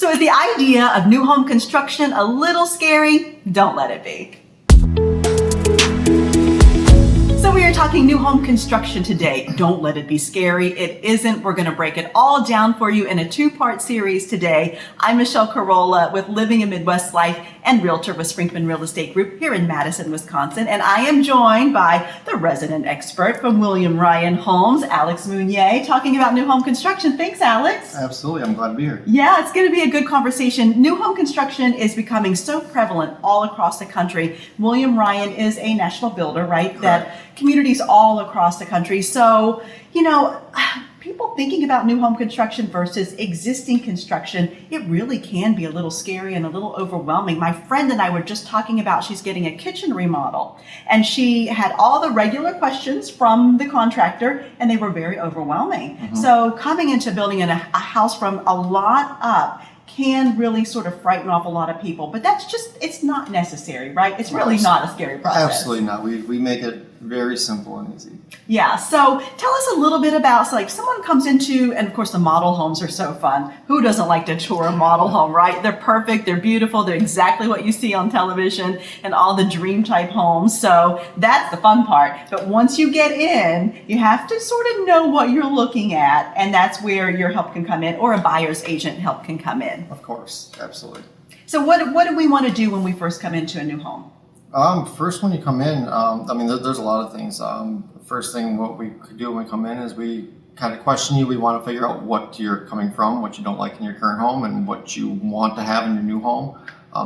So is the idea of new home construction a little scary? Don't let it be. So we are talking new home construction today. Don't let it be scary. It isn't. We're going to break it all down for you in a two-part series today. I'm Michelle Carolla with Living a Midwest Life and realtor with Sprinkman Real Estate Group here in Madison, Wisconsin. And I am joined by the resident expert from William Ryan Homes, Alex Munier, talking about new home construction. Thanks, Alex. Absolutely. I'm glad to be here. Yeah, it's going to be a good conversation. New home construction is becoming so prevalent all across the country. William Ryan is a national builder, right? Correct. That communities all across the country. So, people thinking about new home construction versus existing construction, it really can be a little scary and a little overwhelming. My friend and I were just talking about she's getting a kitchen remodel, and she had all the regular questions from the contractor, and they were very overwhelming. Mm-hmm. So coming into building a house from a lot up can really sort of frighten off a lot of people, but it's not necessary, right? It's really not a scary process. Absolutely not. We make it very simple and easy. Yeah, so tell us a little bit about, someone comes into, and of course the model homes are so fun. Who doesn't like to tour a model home, right? They're perfect, they're beautiful, they're exactly what you see on television and all the dream type homes. So that's the fun part. But once you get in, you have to sort of know what you're looking at, and that's where your help can come in, or a buyer's agent help can come in. Of course, absolutely. So what do we want to do when we first come into a new home? First, when you come in, there's a lot of things. First thing, what we could do when we come in is we kind of question you. We want to figure out what you're coming from, what you don't like in your current home, and what you want to have in your new home.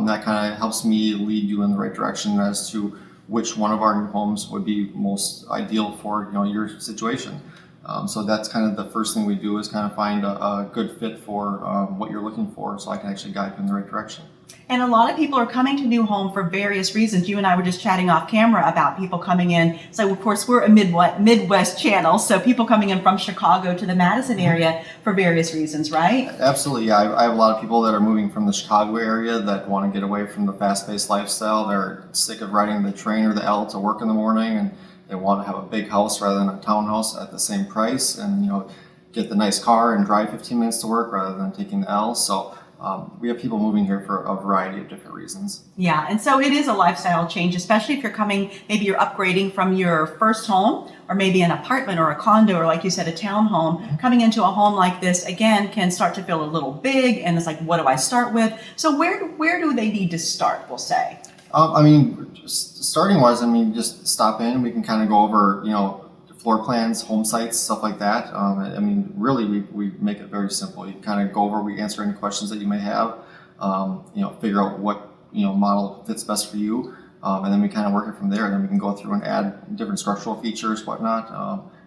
That kind of helps me lead you in the right direction as to which one of our new homes would be most ideal for your situation. So that's kind of the first thing we do is kind of find a good fit for what you're looking for, so I can actually guide you in the right direction. And a lot of people are coming to new home for various reasons. You and I were just chatting off camera about people coming in. So of course we're a Midwest channel, so people coming in from Chicago to the Madison area for various reasons, right? Absolutely, yeah. I have a lot of people that are moving from the Chicago area that want to get away from the fast-paced lifestyle. They're sick of riding the train or the L to work in the morning, and they want to have a big house rather than a townhouse at the same price, and get the nice car and drive 15 minutes to work rather than taking the L. So we have people moving here for a variety of different reasons. Yeah, and so it is a lifestyle change, especially if you're coming, maybe you're upgrading from your first home, or maybe an apartment or a condo, or like you said, a townhome. Mm-hmm. Coming into a home like this, again, can start to feel a little big, and it's like, what do I start with? So where do they need to start, we'll say? Just starting wise, just stop in. We can kind of go over, floor plans, home sites, stuff like that. Really, we make it very simple. You kind of go over, we answer any questions that you may have, figure out what, model fits best for you. And then we kind of work it from there. And then we can go through and add different structural features, whatnot,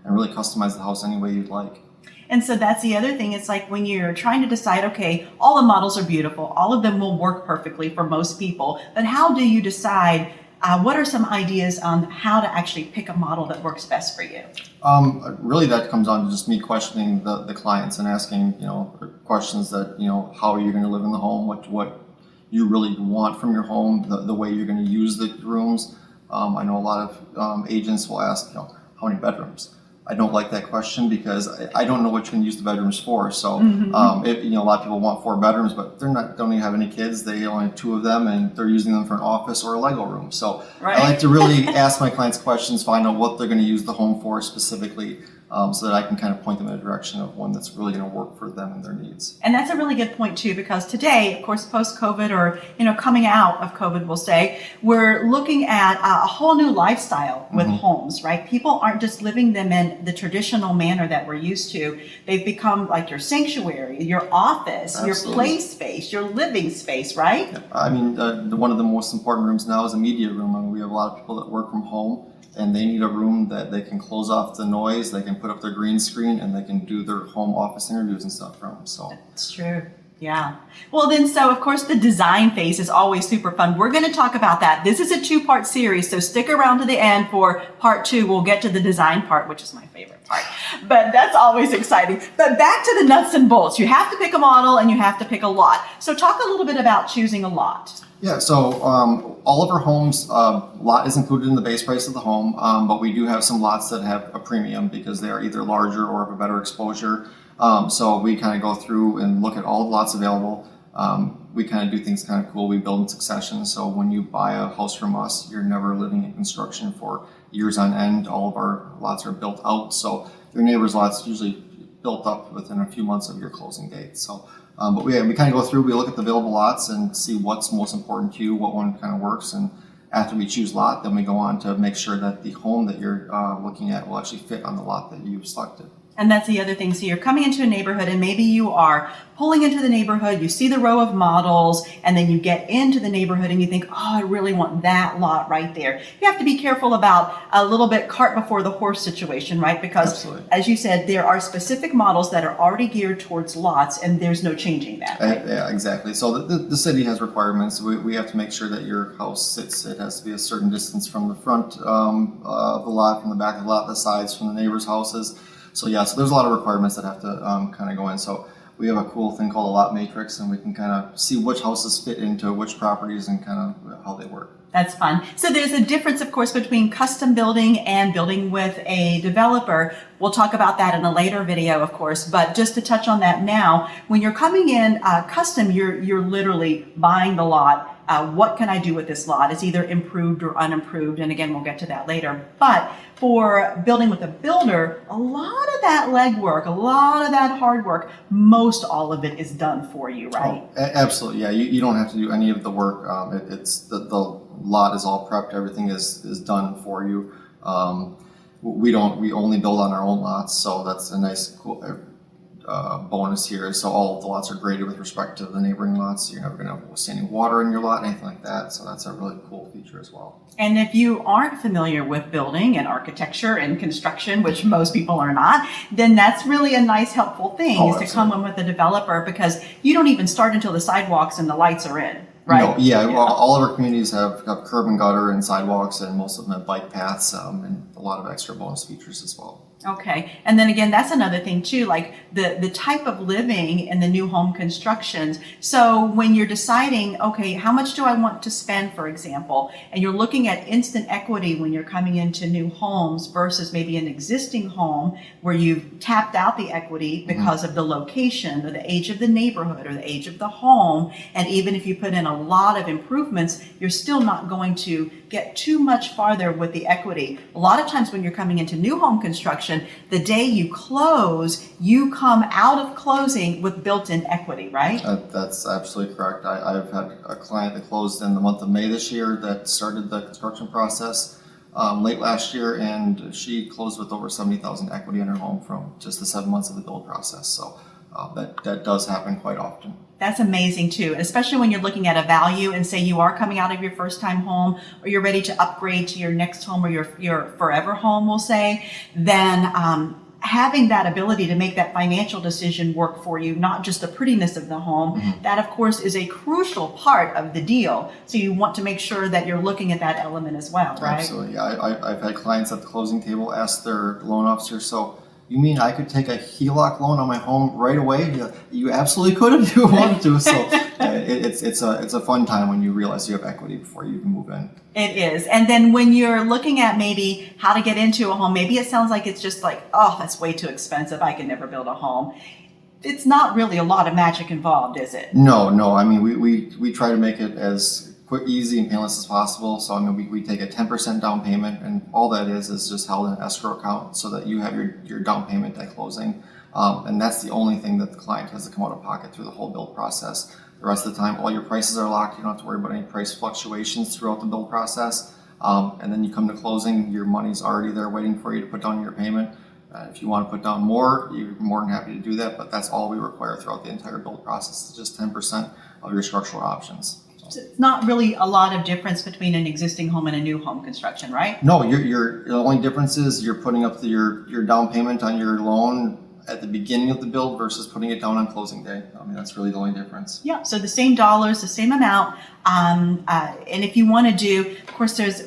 and really customize the house any way you'd like. And so that's the other thing. It's like when you're trying to decide, okay, all the models are beautiful. All of them will work perfectly for most people. But how do you decide, what are some ideas on how to actually pick a model that works best for you? Really, that comes down to just me questioning the clients and asking, questions that, how are you going to live in the home? What you really want from your home, the way you're going to use the rooms. I know a lot of agents will ask, how many bedrooms? I don't like that question because I don't know what you're going to use the bedrooms for. So, mm-hmm. A lot of people want 4 bedrooms, but don't even have any kids. They only have 2 of them, and they're using them for an office or a Lego room. So, right. I like to really ask my clients questions, find out what they're going to use the home for specifically, so that I can kind of point them in a direction of one that's really going to work for them and their needs. And that's a really good point too, because today, of course, post-COVID or, coming out of COVID, we'll say, we're looking at a whole new lifestyle with mm-hmm. homes, right? People aren't just living them in the traditional manner that we're used to. They've become like your sanctuary, your office, Absolutely. Your play space, your living space, right? Yeah. One of the most important rooms now is a media room. We have a lot of people that work from home, and they need a room that they can close off the noise, they can put up their green screen, and they can do their home office interviews and stuff from. So that's true. Yeah. Well, then, so of course, the design phase is always super fun. We're going to talk about that. This is a 2-part series, so stick around to the end for part 2. We'll get to the design part, which is my favorite part. But that's always exciting. But back to the nuts and bolts. You have to pick a model and you have to pick a lot. So talk a little bit about choosing a lot. Yeah, so all of our homes, lot is included in the base price of the home, but we do have some lots that have a premium because they are either larger or have a better exposure. So we kind of go through and look at all the lots available. We kind of do things kind of cool. We build in succession. So when you buy a house from us, you're never living in construction for years on end. All of our lots are built out. So your neighbor's lot's usually built up within a few months of your closing date. So, but we kind of go through, we look at the available lots and see what's most important to you, what one kind of works. And after we choose lot, then we go on to make sure that the home that you're looking at will actually fit on the lot that you've selected. And that's the other thing. So you're coming into a neighborhood and maybe you are pulling into the neighborhood, you see the row of models, and then you get into the neighborhood and you think, oh, I really want that lot right there. You have to be careful about a little bit cart before the horse situation, right? Because Absolutely. As you said, there are specific models that are already geared towards lots and there's no changing that. Right? Yeah, exactly. So the city has requirements. We have to make sure that your house sits, it has to be a certain distance from the front of the lot, from the back of the lot, the sides from the neighbors' houses. So yeah, so there's a lot of requirements that have to kind of go in. So we have a cool thing called a lot matrix, and we can kind of see which houses fit into which properties and kind of how they work. That's fun. So there's a difference, of course, between custom building and building with a developer. We'll talk about that in a later video, of course, but just to touch on that now, when you're coming in custom, you're literally buying the lot. What can I do with this lot? It's either improved or unimproved, and again, we'll get to that later. But for building with a builder, a lot of that legwork, a lot of that hard work, most all of it is done for you, right? Oh, absolutely, yeah. You don't have to do any of the work. It's the lot is all prepped. Everything is done for you. We only build on our own lots, so that's a nice cool bonus here. So all of the lots are graded with respect to the neighboring lots. So you're never going to have standing water in your lot, anything like that. So that's a really cool feature as well. And if you aren't familiar with building and architecture and construction, which most people are not, then that's really a nice, helpful thing is to come in with a developer, because you don't even start until the sidewalks and the lights are in. Right? No, yeah. Well, all of our communities have curb and gutter and sidewalks, and most of them have bike paths and a lot of extra bonus features as well. Okay. And then again, that's another thing too, like the type of living in the new home constructions. So when you're deciding, okay, how much do I want to spend, for example, and you're looking at instant equity when you're coming into new homes versus maybe an existing home where you've tapped out the equity because of the location or the age of the neighborhood or the age of the home. And even if you put in a lot of improvements, you're still not going to get too much farther with the equity. A lot of times when you're coming into new home construction, the day you close, you come out of closing with built-in equity, right? That's absolutely correct. I've had a client that closed in the month of May this year that started the construction process late last year, and she closed with over $70,000 equity in her home from just the 7 months of the build process. So that does happen quite often. That's amazing too, especially when you're looking at a value and say you are coming out of your first time home or you're ready to upgrade to your next home or your forever home, we'll say, then having that ability to make that financial decision work for you, not just the prettiness of the home, that of course is a crucial part of the deal. So you want to make sure that you're looking at that element as well, right? Absolutely. Yeah, I've had clients at the closing table ask their loan officer, so you mean I could take a HELOC loan on my home right away? Yeah, you absolutely could if you wanted to. So it's a fun time when you realize you have equity before you even move in. It is. And then when you're looking at maybe how to get into a home, maybe it sounds like it's just like, oh, that's way too expensive. I can never build a home. It's not really a lot of magic involved, is it? No. I mean, we try to make it as quick, easy, and painless as possible. So I mean, we take a 10% down payment, and all that is just held in an escrow account so that you have your down payment at closing. And that's the only thing that the client has to come out of pocket through the whole build process. The rest of the time, all your prices are locked. You don't have to worry about any price fluctuations throughout the build process. And then you come to closing, your money's already there waiting for you to put down your payment. If you want to put down more, you're more than happy to do that, but that's all we require throughout the entire build process. It's just 10% of your structural options. So it's not really a lot of difference between an existing home and a new home construction, right? No, the only difference is you're putting up your down payment on your loan at the beginning of the build versus putting it down on closing day. I mean, that's really the only difference. Yeah, so the same dollars, the same amount. And if you want to do, of course, there's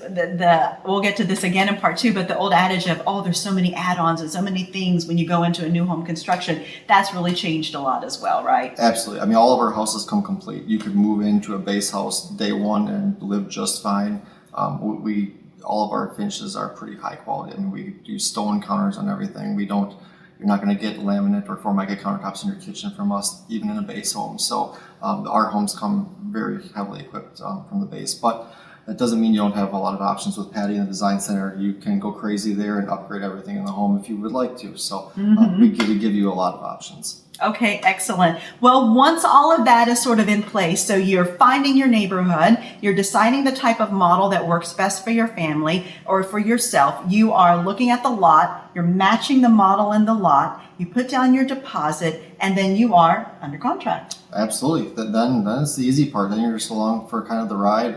we'll get to this again in part 2, but the old adage of, oh, there's so many add-ons and so many things when you go into a new home construction, that's really changed a lot as well, right? Absolutely. I mean, all of our houses come complete. You could move into a base house day one and live just fine. All of our finishes are pretty high quality. I mean, we do stone counters on everything. We don't You're not going to get laminate or Formica countertops in your kitchen from us, even in a base home. So our homes come very heavily equipped from the base, but that doesn't mean you don't have a lot of options with Patty in the Design Center. You can go crazy there and upgrade everything in the home if you would like to. So we give you a lot of options. Okay, excellent. Well, once all of that is sort of in place, so you're finding your neighborhood, you're deciding the type of model that works best for your family or for yourself, you are looking at the lot, you're matching the model in the lot, you put down your deposit, and then you are under contract. Absolutely. Then it's the easy part. Then you're just along for kind of the ride.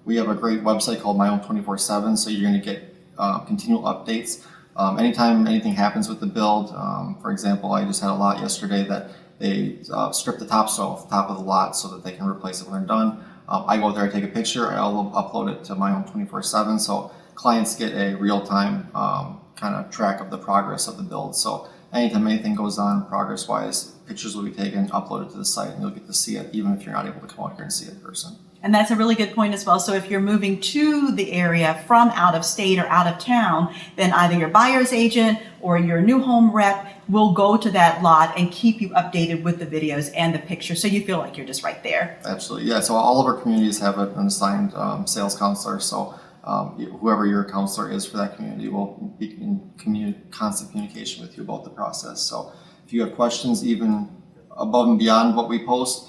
We have a great website called My Home 24/7, so you're going to get continual updates. Anytime anything happens with the build, for example, I just had a lot yesterday that they stripped the topsoil off the top of the lot so that they can replace it when they're done. I go there, I take a picture, I'll upload it to My Home 24/7, so clients get a real-time kind of track of the progress of the build. So anytime anything goes on progress-wise, pictures will be taken, uploaded to the site, and you'll get to see it even if you're not able to come out here and see it in person. And that's a really good point as well. So if you're moving to the area from out of state or out of town, then either your buyer's agent or your new home rep will go to that lot and keep you updated with the videos and the pictures, so you feel like you're just right there. Absolutely, yeah. So all of our communities have an assigned sales counselor. So whoever your counselor is for that community will be in constant communication with you about the process. So if you have questions, even above and beyond what we post,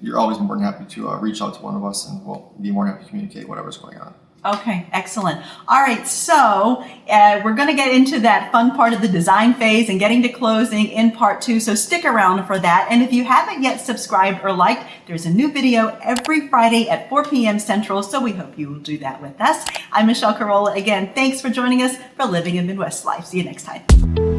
you're always more than happy to reach out to one of us, and we'll be more than happy to communicate whatever's going on. Okay, excellent. All right, so we're going to get into that fun part of the design phase and getting to closing in part 2, so stick around for that. And if you haven't yet subscribed or liked, there's a new video every Friday at 4 p.m. Central, so we hope you will do that with us. I'm Michelle Carolla. Again, thanks for joining us for Living in Midwest Life. See you next time.